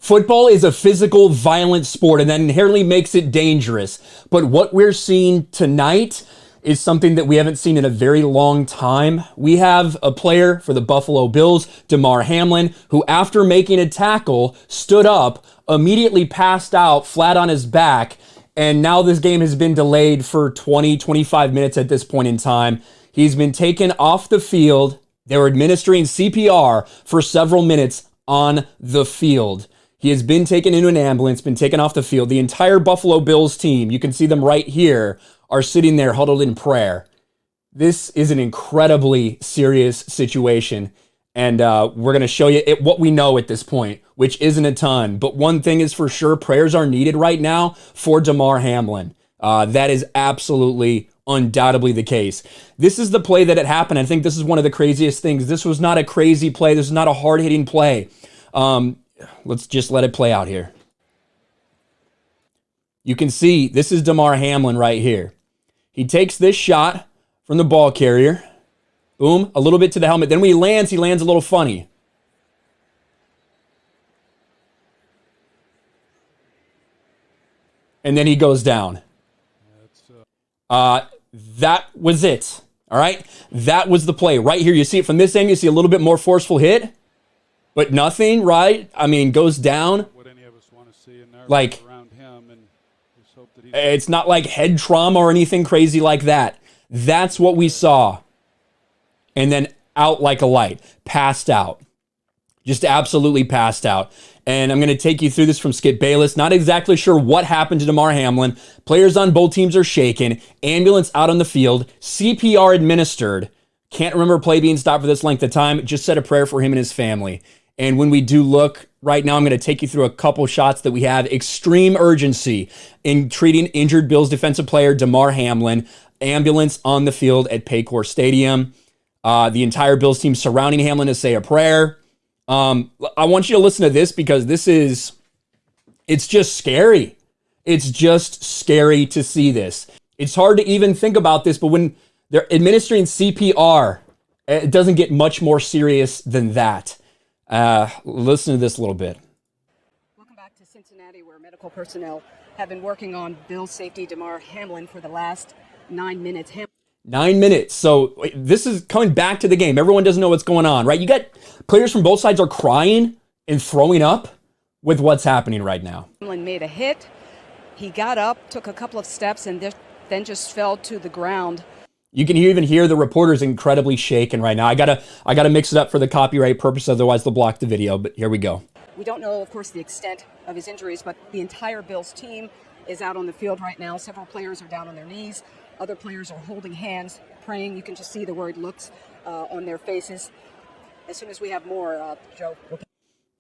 Football is a physical, violent sport, and that inherently makes it dangerous. But what we're seeing tonight is something that we haven't seen in a very long time. We have a player for the Buffalo Bills, Damar Hamlin, who after making a tackle, stood up, immediately passed out flat on his back, and now this game has been delayed for 20, 25 minutes at this point in time. He's been taken off the field. They were administering CPR for several minutes on the field. He has been taken into an ambulance, been taken off the field. The entire Buffalo Bills team, you can see them right here, are sitting there huddled in prayer. This is an incredibly serious situation, and we're going to show you what we know at this point, which isn't a ton. But one thing is for sure, prayers are needed right now for Damar Hamlin. That is absolutely, undoubtedly the case. This is the play that had happened. I think this is one of the craziest things. This was not a crazy play. This is not a hard-hitting play. Let's just let it play out here. You can see this is Damar Hamlin right here. He takes this shot from the ball carrier. Boom, a little bit to the helmet. Then when he lands a little funny. And then he goes down. That was it. All right? That was the play. Right here, you see it from this angle. You see a little bit more forceful hit. But nothing, right? I mean, goes down. What any of us want to see in there like, around him, and just hope that it's not like head trauma or anything crazy like that. That's what we saw. And then out like a light. Passed out. Just absolutely passed out. And I'm going to take you through this from Skip Bayless. Not exactly sure what happened to Damar Hamlin. Players on both teams are shaken. Ambulance out on the field. CPR administered. Can't remember play being stopped for this length of time. Just said a prayer for him and his family. And when we do look, right now I'm going to take you through a couple shots that we have. Extreme urgency in treating injured Bills defensive player Damar Hamlin. Ambulance on the field at Paycor Stadium. The entire Bills team surrounding Hamlin to say a prayer. I want you to listen to this because it's just scary. It's just scary to see this. It's hard to even think about this, but when they're administering CPR, it doesn't get much more serious than that. Listen to this a little bit. Welcome back to Cincinnati, where medical personnel have been working on Bills safety Damar Hamlin for the last 9 minutes. 9 minutes. So this is coming back to the game. Everyone doesn't know what's going on, right? You got players from both sides are crying and throwing up with what's happening right now. Hamlin made a hit. He got up, took a couple of steps, and then just fell to the ground. You can even hear the reporters incredibly shaken right now. I gotta mix it up for the copyright purpose, otherwise they'll block the video, but here we go. We don't know, of course, the extent of his injuries, but the entire Bills team is out on the field right now. Several players are down on their knees. Other players are holding hands, praying. You can just see the worried looks on their faces. As soon as we have more, Joe.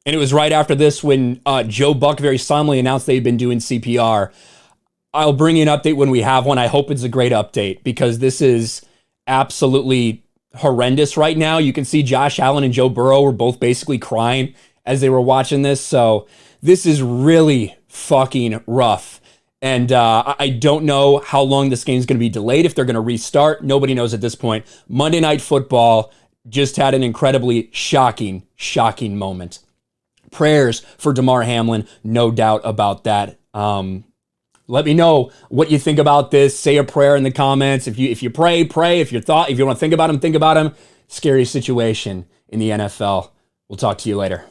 And it was right after this when Joe Buck very solemnly announced they'd been doing CPR. I'll bring you an update when we have one. I hope it's a great update because this is absolutely horrendous right now. You can see Josh Allen and Joe Burrow were both basically crying as they were watching this. So this is really fucking rough. And I don't know how long this game is going to be delayed, if they're going to restart. Nobody knows at this point. Monday Night Football just had an incredibly shocking moment. Prayers for Damar Hamlin, no doubt about that. Let me know what you think about this. Say a prayer in the comments. If you pray. If you want to think about him, think about him. Scary situation in the NFL. We'll talk to you later.